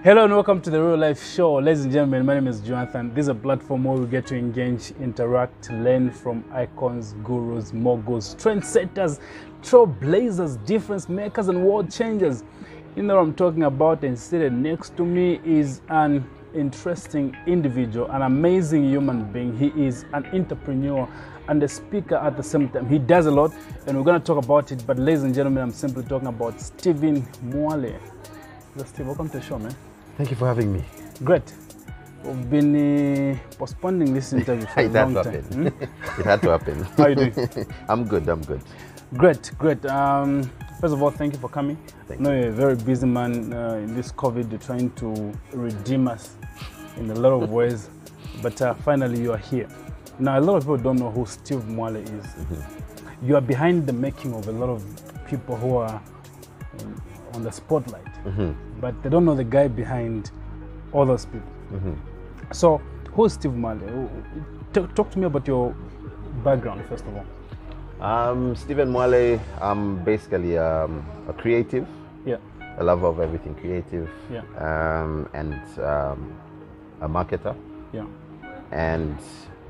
Hello and welcome to the Real Life Show. Ladies and gentlemen, my name is Jonathan. This is a platform where we get to engage, interact, learn from icons, gurus, moguls, trendsetters, trailblazers, difference makers, and world changers. You know what I'm talking about, and seated next to me is an interesting individual, an amazing human being. He is an entrepreneur and a speaker at the same time. He does a lot, and we're going to talk about it. But ladies and gentlemen, I'm simply talking about Stephen Mwale. So Steve, welcome to the show, man. Thank you for having me. Great. We've been postponing this interview for a long time. It had to happen. How are you doing? I'm good. Great. First of all, thank you for coming. I know you're a very busy man in this COVID. You're trying to redeem us in a lot of ways, but finally you are here. Now, a lot of people don't know who Steve Mwale is. You are behind the making of a lot of people who are on the spotlight, but they don't know the guy behind all those people. So, who is Steve Mwale? Talk to me about your background, first of all. Stephen Mwale, I'm basically a creative, a lover of everything creative, and a marketer, and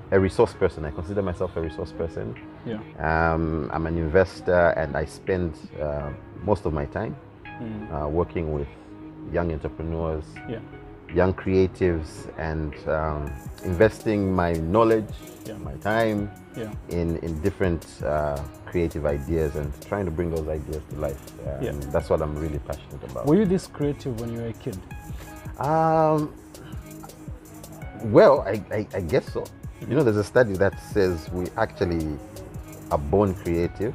a resource person. I consider myself a resource person. I'm an investor, and I spend most of my time working with young entrepreneurs, young creatives, and investing my knowledge, my time in different creative ideas and trying to bring those ideas to life. That's what I'm really passionate about. Were you this creative when you were a kid? Well, I guess so. You know, there's a study that says we actually are born creative,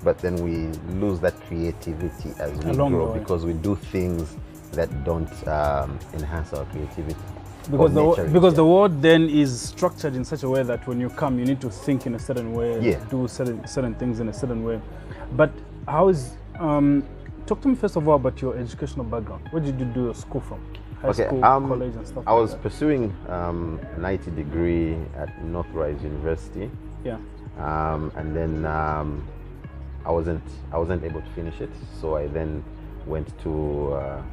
but then we lose that creativity as we grow because we do things that don't enhance our creativity. Because the world then is structured in such a way that when you come, you need to think in a certain way, do certain things in a certain way. But how is talk to me first of all about your educational background. Where did you do your school from? High school, college, and stuff. I was pursuing an IT degree at Northrise University. And then I wasn't able to finish it, so I then went to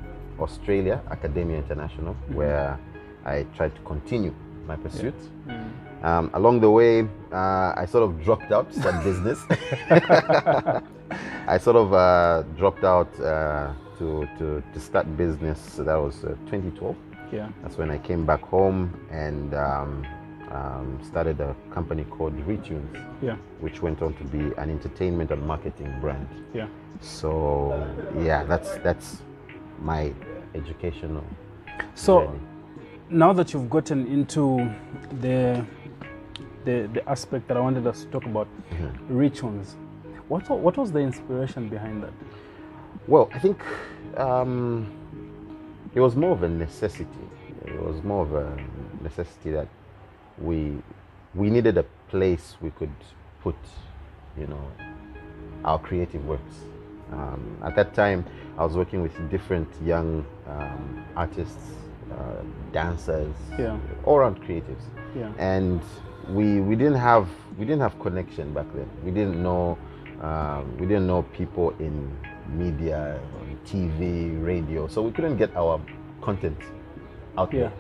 Australia, Academia International, where I tried to continue my pursuit. Along the way, I sort of dropped out to start business. I sort of dropped out to start business. So that was 2012. That's when I came back home and started a company called Retunes, which went on to be an entertainment and marketing brand. So that's my educational journey. Now that you've gotten into the aspect that I wanted us to talk about, Retunes, what was the inspiration behind that? Well, I think it was more of a necessity. It was more of a necessity that we needed a place we could put, our creative works. At that time, I was working with different young artists, dancers, all around creatives, and we didn't have connection back then. We didn't know people in media, on TV, radio, so we couldn't get our content out there.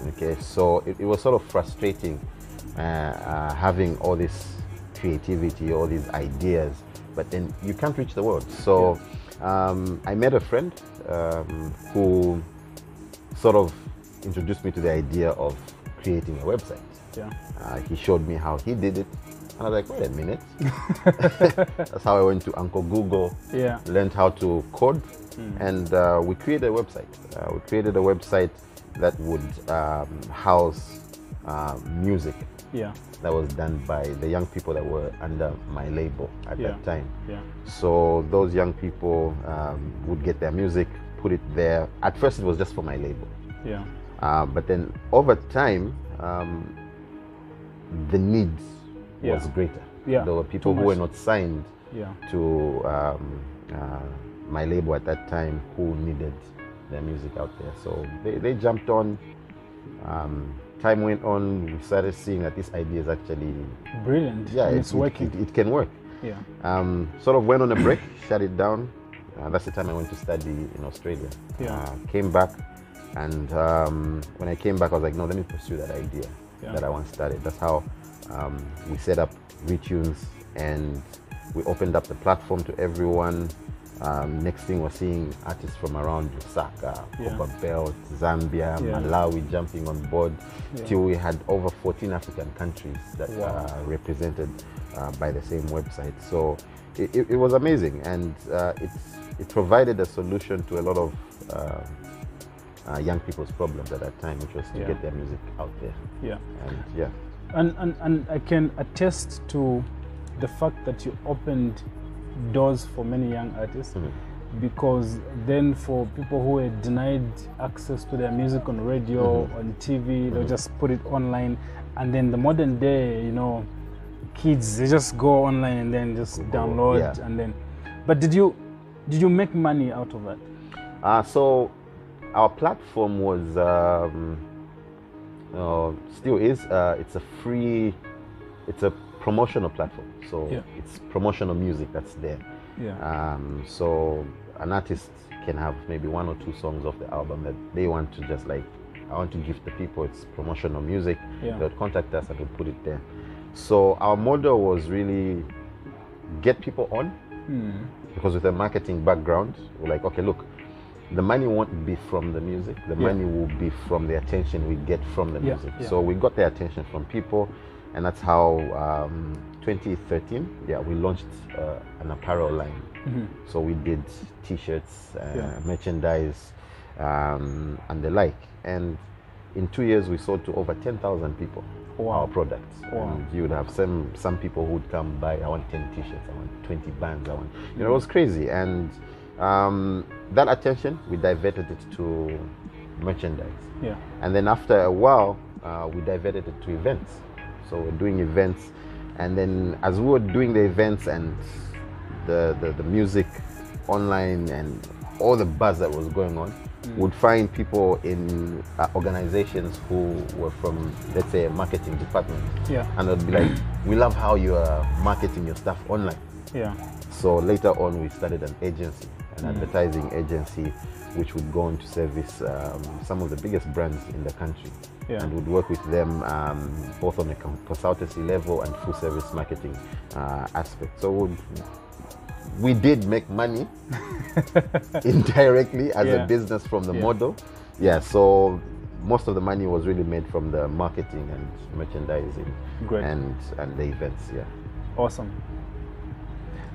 Okay, so it was sort of frustrating having all this creativity, all these ideas, but then you can't reach the world. So I met a friend who sort of introduced me to the idea of creating a website. He showed me how he did it, and I was like, wait a minute. That's how I went to Uncle Google, learned how to code, and we created a website. We created a website that would house music that was done by the young people that were under my label at that time. So those young people would get their music, put it there. At first it was just for my label. But then over time, the needs was greater. There were people who were not signed to my label at that time who needed their music out there. So they jumped on. Time went on, we started seeing that this idea is actually brilliant. It's working. It can work. Sort of went on a break, shut it down. That's the time I went to study in Australia. Came back, And when I came back, I was like, no, let me pursue that idea that I once started. That's how we set up Retunes, and we opened up the platform to everyone. Next thing, we're seeing artists from around Lusaka, Copperbelt, Zambia, Malawi jumping on board, till we had over 14 African countries that are represented by the same website. So it was amazing, and it provided a solution to a lot of young people's problems at that time, which was to get their music out there. And I can attest to the fact that you opened doors for many young artists, because then for people who were denied access to their music on radio, on TV, they'll just put it online. And then the modern day, you know, kids, they just go online and then just download. And then, but did you make money out of that? So our platform was still is it's a promotional platform, so it's promotional music that's there. So an artist can have maybe 1 or 2 songs off the album that they want to just like, I want to give the people, it's promotional music. They would contact us and we'll put it there. So our model was really get people on, because with a marketing background, we're like, okay, look, the money won't be from the music, the money will be from the attention we get from the music. So we got the attention from people, and that's how 2013, we launched an apparel line. So we did t-shirts, merchandise, and the like. And in 2 years, we sold to over 10,000 people our products. And you would have some people who would come buy, I want 10 t-shirts, I want 20 bands, I want, you know, it was crazy. And that attention, we diverted it to merchandise. And then after a while, we diverted it to events. So we're doing events, and then as we were doing the events and the music online and all the buzz that was going on, would find people in organizations who were from, let's say, a marketing department. And they'd be like, we love how you are marketing your stuff online. So later on, we started an agency, an advertising agency, which would go on to service some of the biggest brands in the country. And would work with them both on a consultancy level and full service marketing aspect. So we did make money indirectly as a business from the model. So most of the money was really made from the marketing and merchandising and the events. Awesome.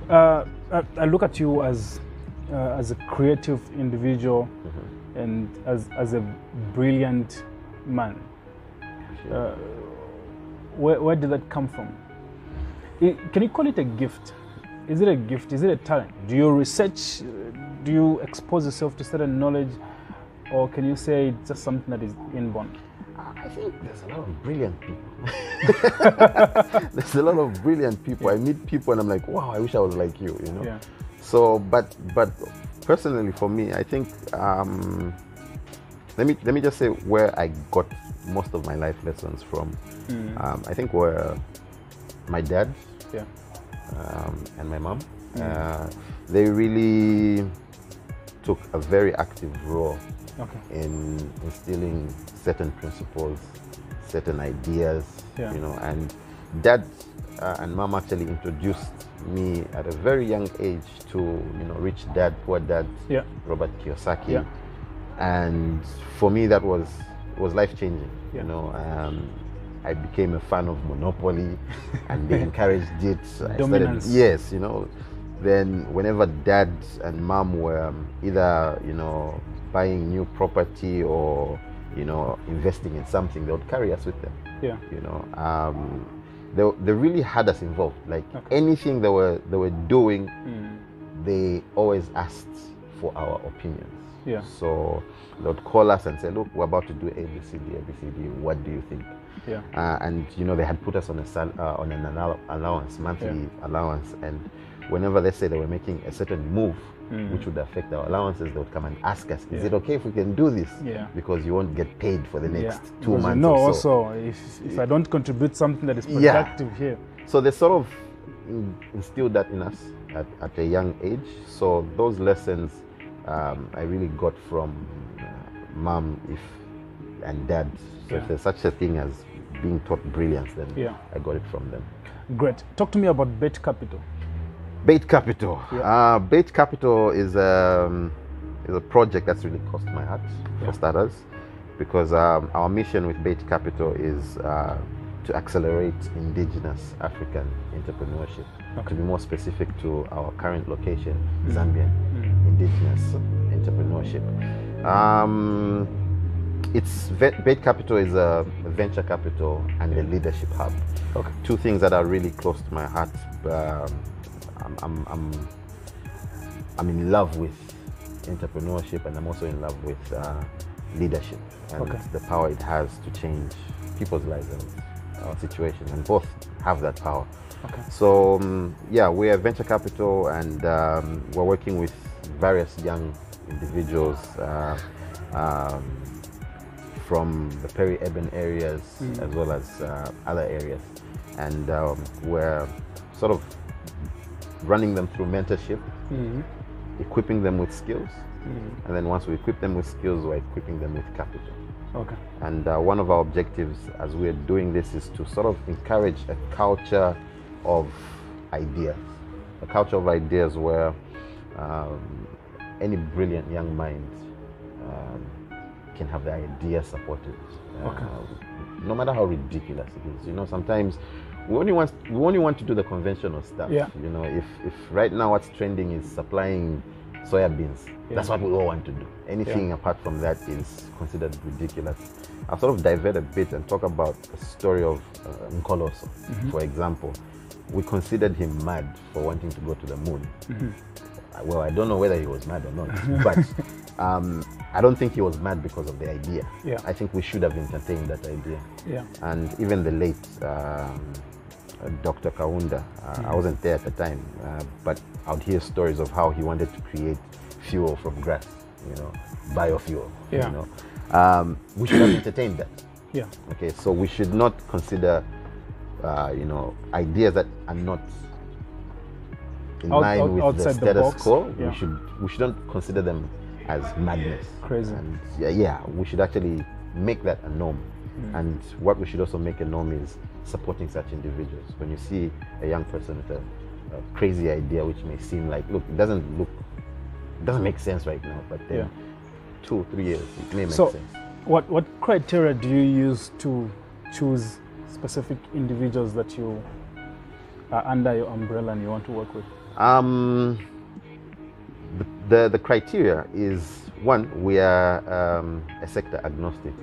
I look at you as a creative individual and as a brilliant man. Where did that come from? Can you call it a gift? Is it a gift? Is it a talent? Do you research? Do you expose yourself to certain knowledge? Or can you say it's just something that is inborn? I think there's a lot of brilliant people. There's a lot of brilliant people. I meet people and I'm like, wow, I wish I was like you, you know? So, but personally for me, I think, let me just say where I got most of my life lessons from. I think were my dad and my mom. They really took a very active role in instilling certain principles, certain ideas, you know, and dad and mom actually introduced me at a very young age to, you know, Rich Dad, Poor Dad, Robert Kiyosaki. And for me, that was life-changing, you know. I became a fan of Monopoly, and they encouraged it. Dominance. Yes, you know. Then whenever dad and mom were either, you know, buying new property or, you know, investing in something, they would carry us with them. You know, they really had us involved. Like anything they were doing, they always asked for our opinions. So they would call us and say, look, we're about to do ABCD. What do you think? And you know, they had put us on an allowance, monthly allowance, and whenever they say they were making a certain move which would affect our allowances, they would come and ask us, is it okay if we can do this? Because you won't get paid for the next 2 months. No, or so. also if I don't contribute something that is productive here. So they sort of instilled that in us at a young age. So those lessons I really got from mom and dad. So if there's such a thing as being taught brilliance, then I got it from them. Great. Talk to me about Bait Capital. Bait Capital. Bait Capital is a project that's really close to my heart, for starters, because our mission with Bait Capital is to accelerate indigenous African entrepreneurship. To be more specific to our current location, Zambian indigenous entrepreneurship. Bait Capital is a venture capital and a leadership hub. Two things that are really close to my heart. I'm in love with entrepreneurship, and I'm also in love with leadership and the power it has to change people's lives and our situation, and both have that power. So we're venture capital, and we're working with various young individuals from the peri-urban areas as well as other areas, and we're sort of running them through mentorship, equipping them with skills, and then once we equip them with skills, we're equipping them with capital. And one of our objectives as we're doing this is to sort of encourage a culture of ideas, where any brilliant young mind can have their idea supported, no matter how ridiculous it is. You know, sometimes we only want to do the conventional stuff. You know, if right now what's trending is supplying soya beans, that's what we all want to do. Anything apart from that is considered ridiculous. I'll sort of divert a bit and talk about the story of Nkoloso, for example. We considered him mad for wanting to go to the moon. Well, I don't know whether he was mad or not, but I don't think he was mad because of the idea. I think we should have entertained that idea. And even the late Dr. Kaunda, I wasn't there at the time, but I would hear stories of how he wanted to create fuel from grass, you know, biofuel. You know, we should have entertained that. Okay, so we should not consider, you know, ideas that are not in line with the status quo. We shouldn't consider them as madness. Crazy. And we should actually make that a norm. And what we should also make a norm is supporting such individuals. When you see a young person with a crazy idea, which may seem like, it doesn't make sense right now, but then 2 or 3 years it may make sense. What criteria do you use to choose specific individuals that you are under your umbrella and you want to work with? The criteria is, one, we are a sector agnostic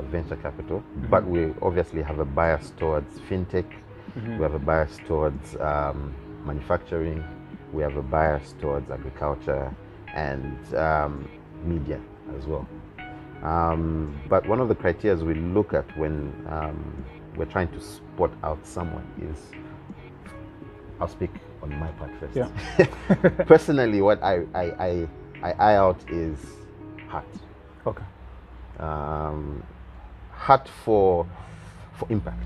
venture capital, but we obviously have a bias towards fintech, we have a bias towards manufacturing, we have a bias towards agriculture and media as well. But one of the criteria we look at when we're trying to spot out someone is, I'll speak on my part first. Personally, what I eye out is heart. Heart for impact.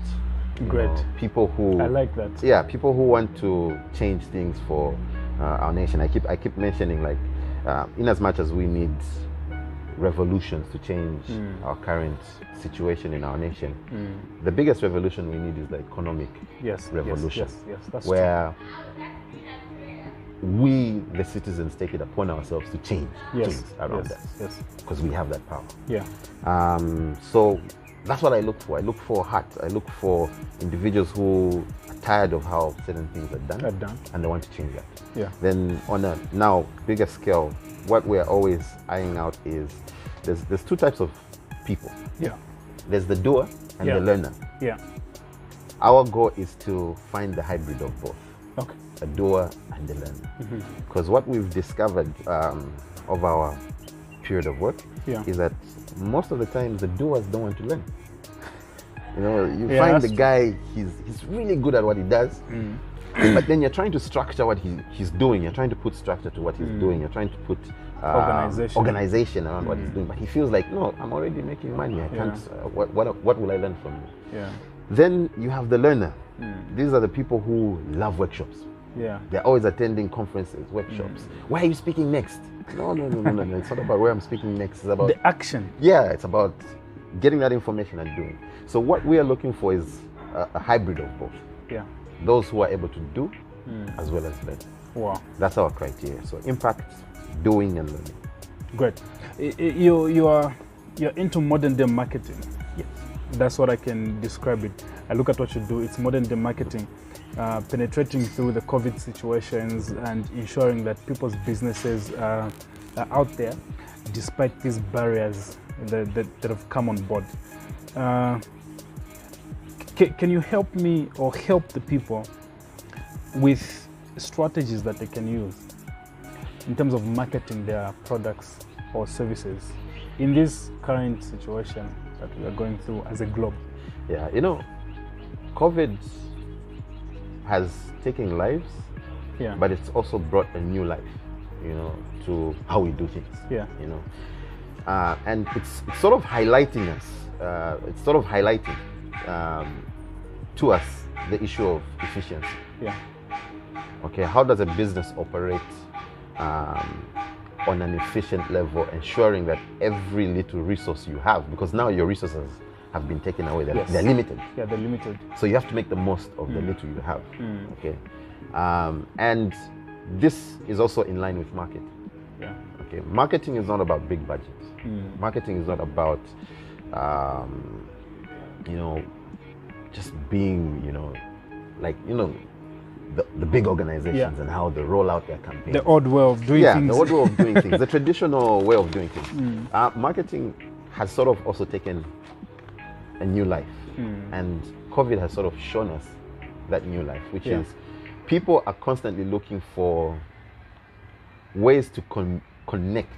Great. Know, people who, I like that. Yeah, people who want to change things for our nation. I keep mentioning, like, in as much as we need revolutions to change our current situation in our nation, the biggest revolution we need is the economic revolution. That's where we, the citizens, take it upon ourselves to change things around us, because we have that power. So that's what I look for. I look for heart. I look for individuals who are tired of how certain things are done, and they want to change that. Then on a now bigger scale, what we're always eyeing out is there's 2 types of people. There's the doer and the learner. Our goal is to find the hybrid of both. A doer and a learner. Because what we've discovered of our period of work is that most of the time the doers don't want to learn. You know, you find the guy, he's really good at what he does, but then you're trying to structure what he's doing. You're trying to put structure to what he's doing. You're trying to put organization around what he's doing. But he feels like, no, I'm already making money. I can't. What will I learn from you? Then you have the learner. These are the people who love workshops. Yeah. They're always attending conferences, workshops. Where are you speaking next? No. It's not about where I'm speaking next. It's about the action. Yeah, it's about getting that information and doing. So what we are looking for is a hybrid of both. Yeah. Those who are able to do as well as learn. Wow. That's our criteria. So impact, doing, and learning. Great. You're into modern day marketing. Yes. That's what I can describe it. I look at what you do. It's modern day marketing, penetrating through the COVID situations and ensuring that people's businesses are out there despite these barriers that have come on board. Can you help me or help the people with strategies that they can use in terms of marketing their products or services in this current situation that we are going through as a globe? Yeah, COVID has taken lives, but it's also brought a new life, to how we do things. Yeah. And it's sort of highlighting us. It's sort of highlighting to us the issue of efficiency. Yeah. Okay, how does a business operate on an efficient level, ensuring that every little resource you have, because now your resources have been taken away, they're limited. Yeah, they're limited. So you have to make the most of the little you have. Okay, and this is also in line with marketing. Yeah. Okay, marketing is not about big budgets. Marketing is not about just being the big organizations and how they roll out their campaigns. The old way of doing things. Yeah, the old way of doing things. The traditional way of doing things. Marketing has sort of also taken a new life. And COVID has sort of shown us that new life, which is people are constantly looking for ways to connect,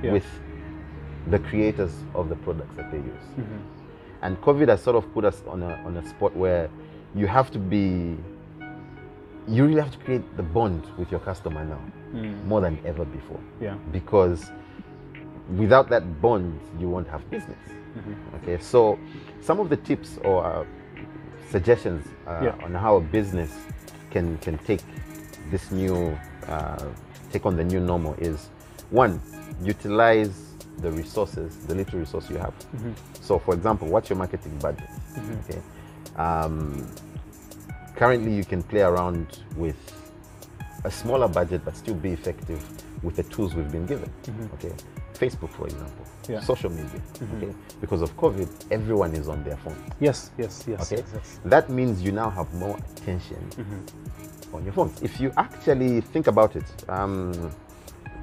with the creators of the products that they use. And COVID has sort of put us on a spot where you really have to create the bond with your customer now, more than ever before. Yeah. Because without that bond, you won't have business. Okay, so some of the tips or suggestions on how a business can take this new, take on the new normal is, one, utilize the resources, the little resource you have. So for example, what's your marketing budget? Okay. Currently you can play around with a smaller budget but still be effective with the tools we've been given. Okay. Facebook, for example, social media. Okay. Because of COVID, everyone is on their phone. Yes. Okay. That means you now have more attention on your phones. If you actually think about it,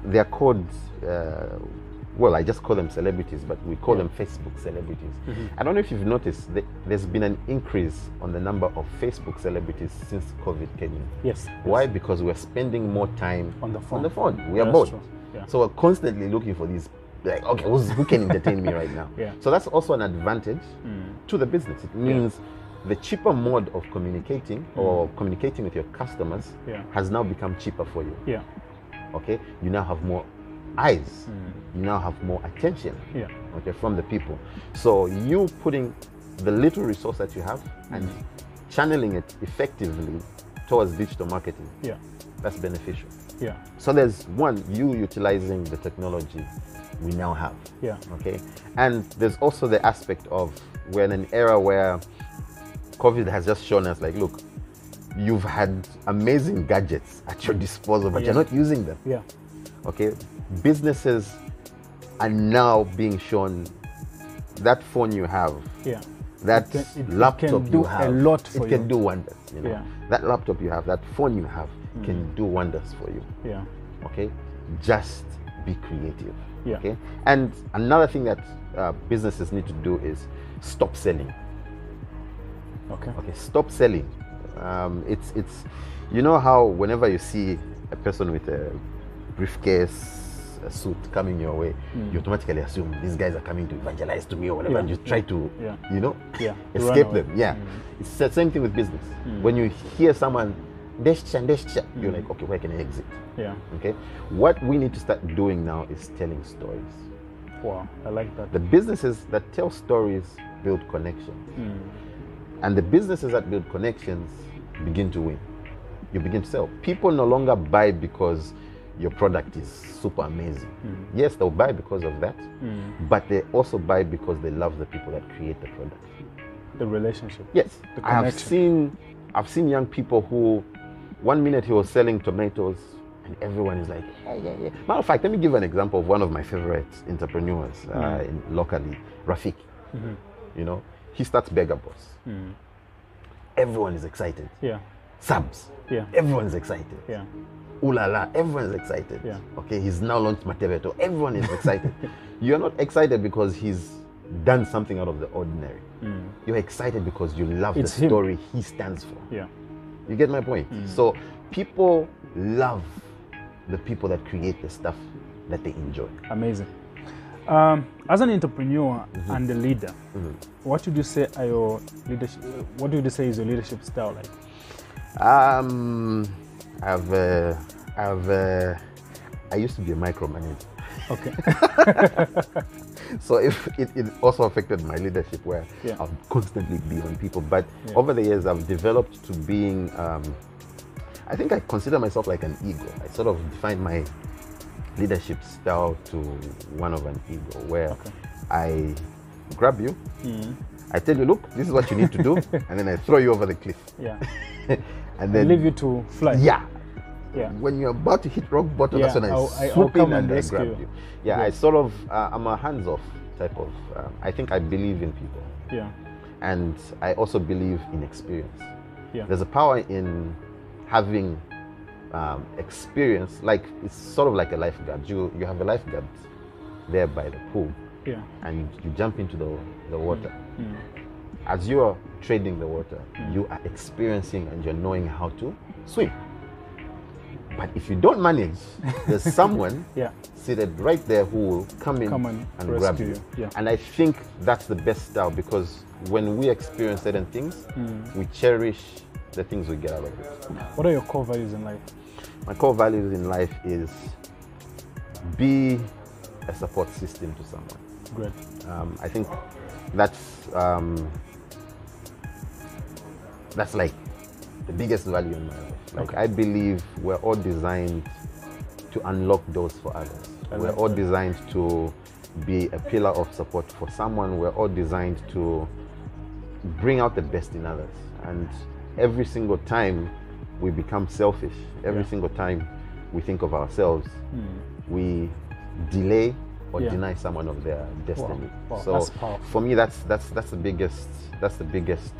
they're called, I just call them celebrities, but we call them Facebook celebrities. I don't know if you've noticed, there's been an increase on the number of Facebook celebrities since COVID came in. Yes. Why? Because we're spending more time on the phone. We are bored. So we're constantly looking for these, who can entertain me right now? So that's also an advantage to the business. It means the cheaper mode of communicating or communicating with your customers has now become cheaper for you. Okay, you now have more eyes, you now have more attention from the people. So you putting the little resource that you have and channeling it effectively towards digital marketing, that's beneficial. So there's one, you utilizing the technology we now have. Okay, and there's also the aspect of we're in an era where COVID has just shown us, look, you've had amazing gadgets at your disposal, but you're not using them. Okay, businesses are now being shown that phone you have, that laptop you have, a lot for it can do wonders. That laptop you have, that phone you have, can do wonders for you. Okay, just be creative. Okay, and another thing that businesses need to do is stop selling. Okay, stop selling. It's how whenever you see a person with a briefcase, a suit coming your way, you automatically assume these guys are coming to evangelize to me or whatever, and you try to escape them. It's the same thing with business. When you hear someone you're like, okay, where can I exit? Okay, what we need to start doing now is telling stories. Wow, I like that. The businesses that tell stories build connections, and the businesses that build connections begin to win. you begin to sell. People no longer buy because your product is super amazing. Yes, they'll buy because of that, but they also buy because they love the people that create the product. The relationship. Yes, the I've seen young people who, 1 minute he was selling tomatoes, and everyone is like, yeah. Matter of fact, let me give an example of one of my favorite entrepreneurs locally, Rafik. You know, he starts Beggar Boss. Everyone is excited. Yeah. Subs. Yeah. Everyone is excited. Yeah. Ooh la la, everyone is excited. Yeah. Okay, he's now launched Matebeto. Everyone is excited. You're not excited because he's done something out of the ordinary. You're excited because you love the story he stands for. Yeah. You get my point? So people love the people that create the stuff that they enjoy. Amazing. As an entrepreneur and a leader, what would you say are your leadership? What would you say is your leadership style like? I used to be a micromanager. Okay. So if it also affected my leadership, where I'll constantly be on people. But over the years, I've developed to being. I think I consider myself like an ego. I sort of define my leadership style to one of an ego, where I grab you, I tell you, look, this is what you need to do, and then I throw you over the cliff. Yeah. And then leave you to fly. Yeah. Yeah. When you're about to hit rock bottom, that's when I swoop in and I grab you. Yeah, I sort of, I'm a hands-off type of, I think I believe in people. Yeah. And I also believe in experience. Yeah. There's a power in having experience, like it's sort of like a lifeguard. You have a lifeguard there by the pool, and you jump into the water. As you are trading the water, you are experiencing and you're knowing how to swim. But if you don't manage, there's someone seated right there who will come in and grab you. Yeah. And I think that's the best style, because when we experience certain things, we cherish the things we get out of it. What are your core values in life? My core values in life is be a support system to someone. Great. I think that's like the biggest value in my life. Like I believe we're all designed to unlock doors for others. We're all designed to be a pillar of support for someone. We're all designed to bring out the best in others. And every single time we become selfish, every single time we think of ourselves, we delay or deny someone of their destiny. Wow. So that's powerful. for me, that's the biggest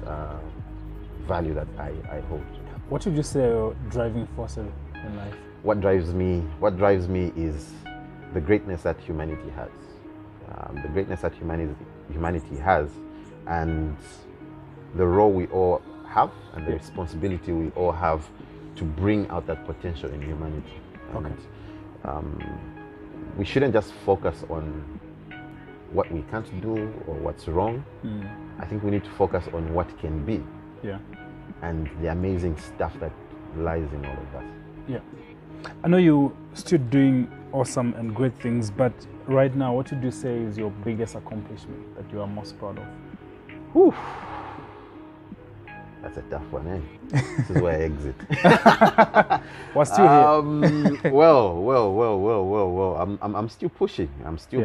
value that I hold. What would you say are your driving forces in life? What drives me is the greatness that humanity has. The greatness that humanity has, and the role we all have, and the responsibility we all have to bring out that potential in humanity. And, we shouldn't just focus on what we can't do or what's wrong. I think we need to focus on what can be. Yeah. And the amazing stuff that lies in all of that. Yeah. I know you're still doing awesome and great things, but right now, what would you say is your biggest accomplishment that you are most proud of? Whew. That's a tough one, eh? This is where I exit. What's still here? Well. I'm still pushing.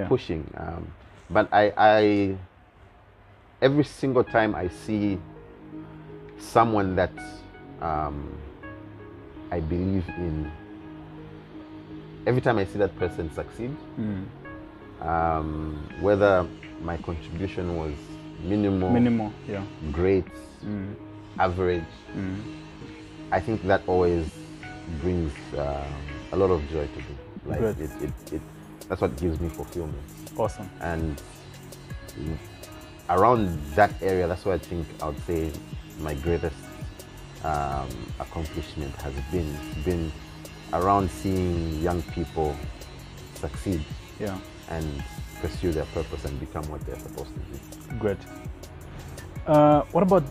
Pushing. But I every single time I see someone that I believe in, every time I see that person succeed, whether my contribution was minimal, great, average, I think that always brings a lot of joy to me. Like it that's what gives me fulfillment. Awesome. And around that area, that's what I think I would say my greatest accomplishment has been around seeing young people succeed and pursue their purpose and become what they're supposed to be. Great. What about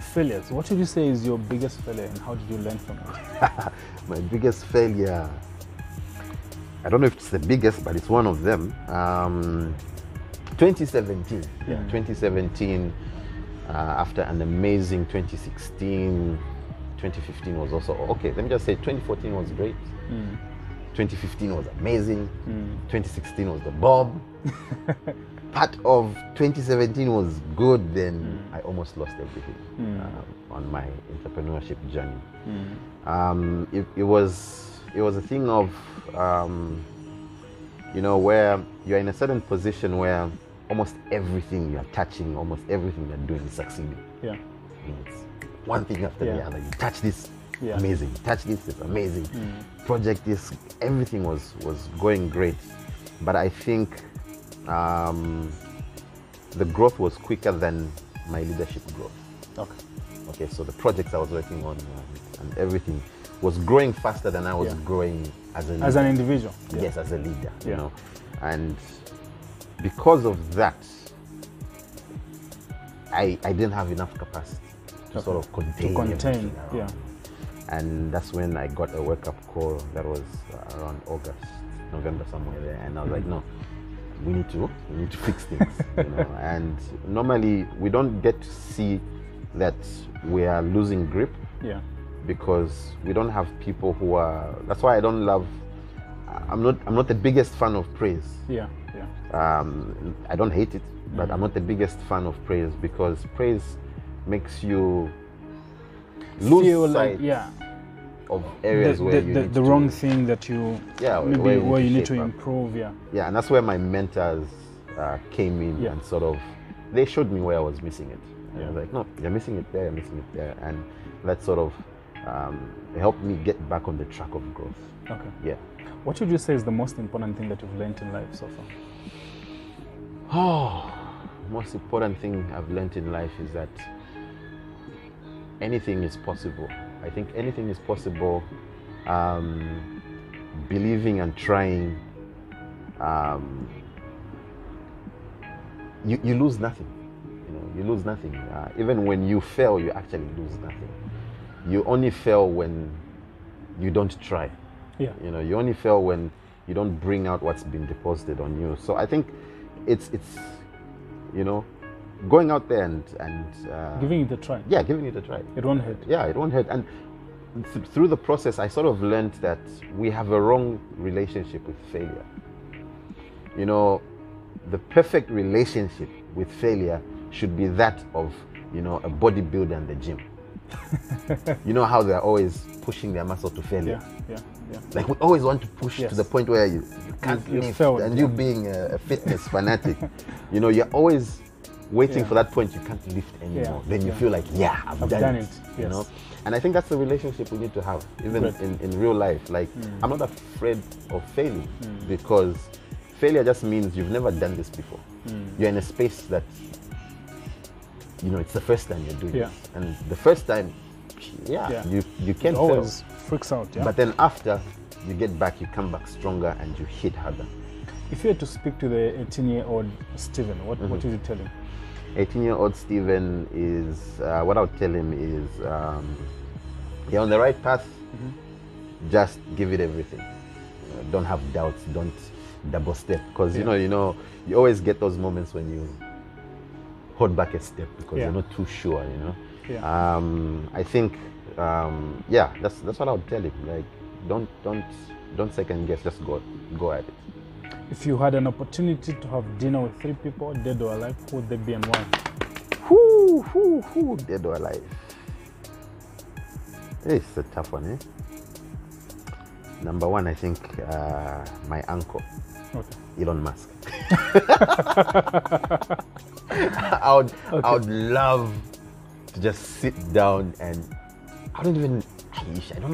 failures? What would you say is your biggest failure, and how did you learn from it? My biggest failure, I don't know if it's the biggest, but it's one of them. 2017. 2017, after an amazing 2016, 2015 was also okay. Let me just say 2014 was great. 2015 was amazing. 2016 was the bomb. Part of 2017 was good. Then I almost lost everything on my entrepreneurship journey. It was a thing of you know, where you're in a certain position where almost everything you're touching, almost everything you're doing is succeeding. Yeah. You know, it's one thing after the other. You touch this, amazing. You touch this, it's amazing. Project this, everything was going great. But I think the growth was quicker than my leadership growth. Okay, so the projects I was working on and everything was growing faster than I was growing as an individual. Yes, as a leader, you know. And because of that, I didn't have enough capacity to sort of contain everything around. And that's when I got a wake-up call that was around August, November, somewhere there. And I was like, no, we need to fix things. You know? And normally we don't get to see that we are losing grip. Because we don't have people who are. That's why I don't love. I'm not the biggest fan of praise. I don't hate it, but I'm not the biggest fan of praise because praise makes you lose sight of areas where you need the wrong thing that you maybe where you need to improve. And that's where my mentors came in and sort of they showed me where I was missing it. And I was like, no, you're missing it there, you're missing it there, and that sort of helped me get back on the track of growth. What would you say is the most important thing that you've learned in life so far? Most important thing I've learned in life is that anything is possible. I think anything is possible. Believing and trying. You lose nothing. You know, you lose nothing. Even when you fail, you actually lose nothing. You only fail when you don't try. You know, you only fail when you don't bring out what's been deposited on you. So I think it's you know, going out there and giving it a try. Giving it a try. It won't hurt. It won't hurt. And through the process, I sort of learned that we have a wrong relationship with failure. You know, the perfect relationship with failure should be that of, you know, a bodybuilder in the gym. You know how they're always pushing their muscle to failure. Like we always want to push to the point where you can't lift, and you being a fitness fanatic, you know, you're always waiting for that point you can't lift anymore. Then you feel like, I've done it. You know, and I think that's the relationship we need to have, even in real life. Like I'm not afraid of failing because failure just means you've never done this before. You're in a space that, you know, it's the first time you're doing it. And the first time, you can't fail. Always freaks out, But then after you get back, you come back stronger and you hit harder. If you had to speak to the 18-year-old Stephen, what would you tell him? 18-year-old Stephen is, what I would tell him is, you're on the right path, just give it everything. Don't have doubts, don't double step. Because, you know, you always get those moments when you hold back a step because you're not too sure, you know. I think, that's what I would tell him. Like, don't second guess, just go at it. If you had an opportunity to have dinner with 3 people, dead or alive, who would they be and why? Who dead or alive? It's a tough one, eh? Number 1, I think my uncle, Elon Musk. I would love to just sit down and I don't know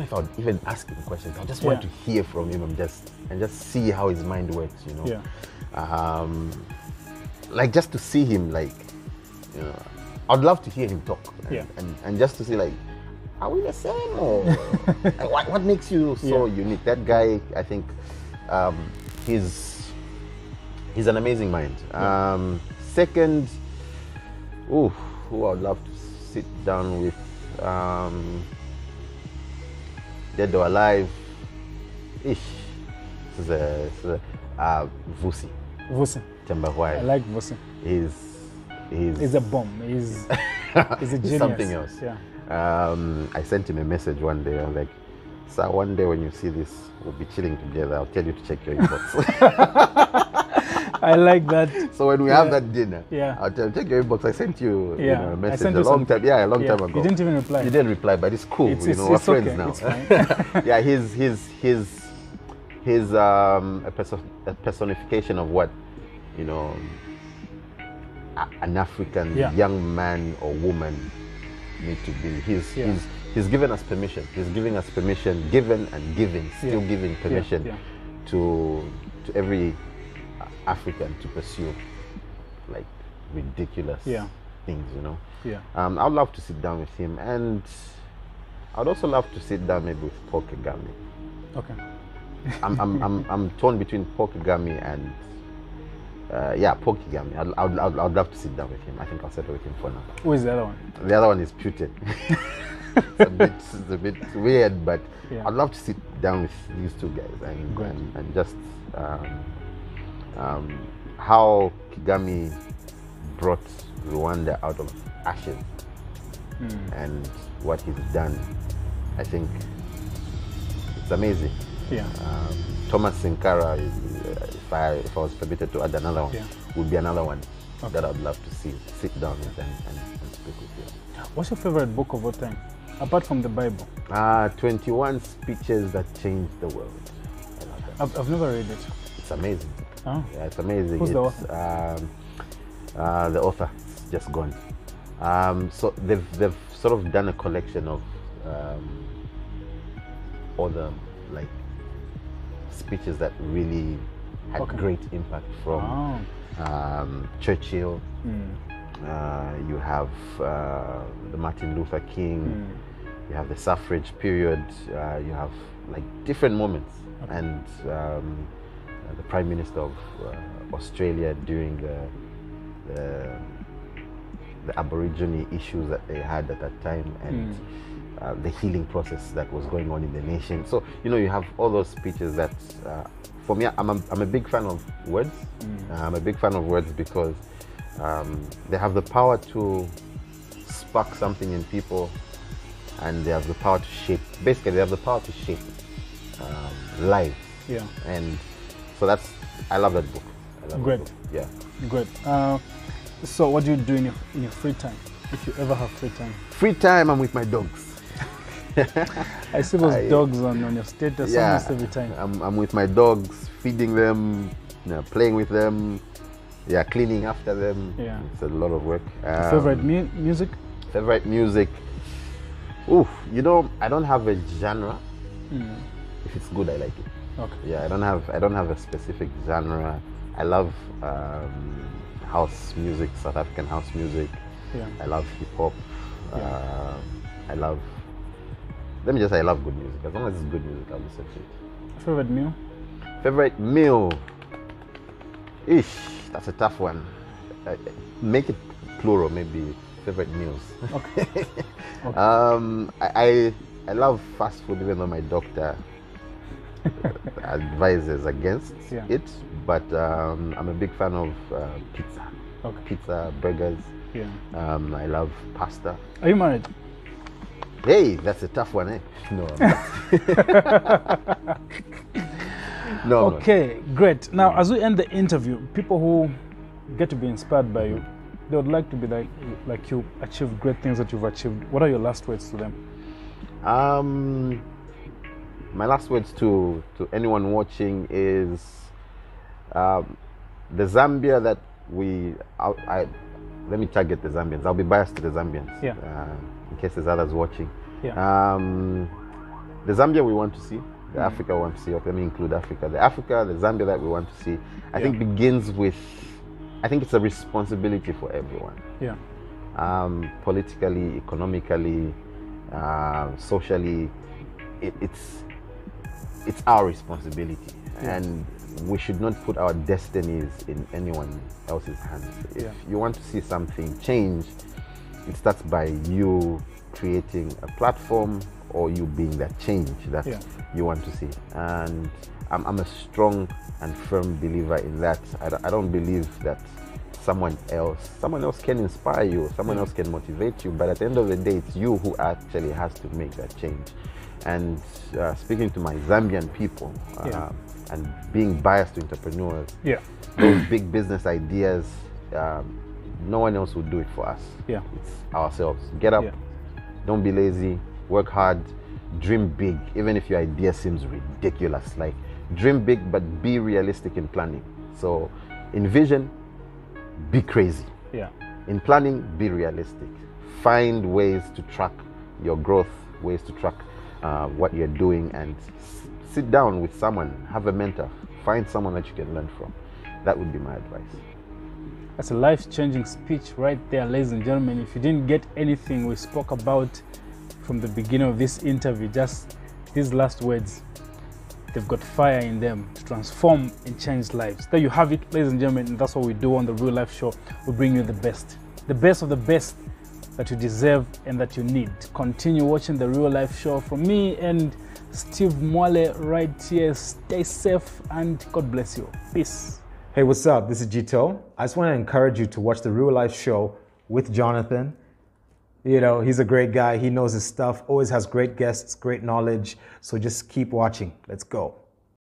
if I would even ask him questions. I just want to hear from him and just see how his mind works, you know. Like just to see him, like, you know, I'd love to hear him talk and just to see, like, are we the same or like, what makes you so unique? That guy, I think, he's an amazing mind. Second, who I'd love to sit down with, dead or alive, Vusi. Vusi. Tembahwai. I like Vusi. He's He's a bomb. He's a genius. Something else. Yeah. I sent him a message one day. I was like, "Sir, one day when you see this, we'll be chilling together. I'll tell you to check your inbox." I like that. So when we have that dinner, yeah, I'll tell you, check your inbox. I sent you, a message a long time. Yeah, a long time ago. You didn't even reply. You didn't reply, but it's cool. We're friends okay. now. It's fine. Yeah, he's a personification of what, an African young man or woman need to be. He's given us permission. He's giving us permission, given and giving, still giving permission to every African to pursue like ridiculous things, Yeah. I'd love to sit down with him, and I'd also love to sit down maybe with Paul Kagame. Okay. I'm torn between Paul Kagame and Paul Kagame. I'd love to sit down with him. I think I'll settle with him for now. Who is the other one? The other one is Putin. It's a bit weird, but I'd love to sit down with these two guys and just how Kagame brought Rwanda out of ashes and what he's done. I think it's amazing. Yeah. Thomas Sankara, if I was permitted to add another one, would be another one that I'd love to sit down with and speak with you. What's your favorite book of all time, apart from the Bible? 21 Speeches That Changed the World. I love that. I've never read it. It's amazing. Oh. Yeah, it's amazing. Who's the author? The author is just gone. So they've sort of done a collection of other like speeches that really had great impact from Churchill. You have the Martin Luther King. You have the suffrage period. You have like different moments, and the Prime Minister of Australia during the Aborigine issues that they had at that time, and the healing process that was going on in the nation. So you have all those speeches that, for me, I'm a big fan of words. I'm a big fan of words because they have the power to spark something in people, and they have the power to shape. Basically, they have the power to shape lives. Yeah. And so I love that book. Great. That book. Yeah. Great. So what do you do in your free time, if you ever have free time? Free time, I'm with my dogs. I see those dogs on your status almost every time. I'm with my dogs, feeding them, playing with them, cleaning after them. Yeah. It's a lot of work. Favorite music? Favorite music? Ooh, I don't have a genre. If it's good, I like it. Okay. Yeah, I don't have a specific genre. I love house music, South African house music. Yeah. I love hip hop. Yeah. I love good music. As long as it's good music, I'll listen to it. Favorite meal? Favorite meal? That's a tough one. Make it plural, maybe. Favorite meals. Okay. I love fast food, even though my doctor advises against it. But I'm a big fan of pizza. Okay. Pizza, burgers. Yeah. I love pasta. Are you married? Hey, that's a tough one, eh? No, I'm not. No. Okay, great. Now, as we end the interview, people who get to be inspired by you, they would like to be like you, achieve great things that you've achieved. What are your last words to them? My last words to anyone watching is the Zambia that let me target the Zambians. I'll be biased to the Zambians. Yeah. In case there's others watching. Yeah. The Zambia we want to see, the Africa we want to see, let me include Africa. The Zambia that we want to see, I think begins with, I think it's a responsibility for everyone. Yeah. Politically, economically, socially, it's our responsibility. Yeah. And we should not put our destinies in anyone else's hands. If you want to see something change, it starts by you creating a platform or you being that change that you want to see. And I'm a strong and firm believer in that. I don't believe that someone else. Someone else can inspire you, someone else can motivate you, but at the end of the day, it's you who actually has to make that change. And speaking to my Zambian people, and being biased to entrepreneurs, those big business ideas, no one else will do it for us. It's ourselves. Get up, don't be lazy, work hard, dream big, even if your idea seems ridiculous. Like, dream big, but be realistic in planning. So in vision, be crazy. In planning, be realistic. Find ways to track your growth, ways to track what you're doing, and sit down with someone, have a mentor, find someone that you can learn from. That would be my advice. That's a life-changing speech right there, ladies and gentlemen. If you didn't get anything we spoke about from the beginning of this interview, just these last words, they've got fire in them to transform and change lives. There you have it, ladies and gentlemen, and that's what we do on the Real Life Show. We bring you the best of the best that you deserve and that you need. Continue watching the Real Life Show. From me and Steve Mwale right here. Stay safe and God bless you. Peace. Hey, what's up? This is Gito. I just want to encourage you to watch the Real Life Show with Jonathan. You know, he's a great guy. He knows his stuff, always has great guests, great knowledge. So just keep watching. Let's go.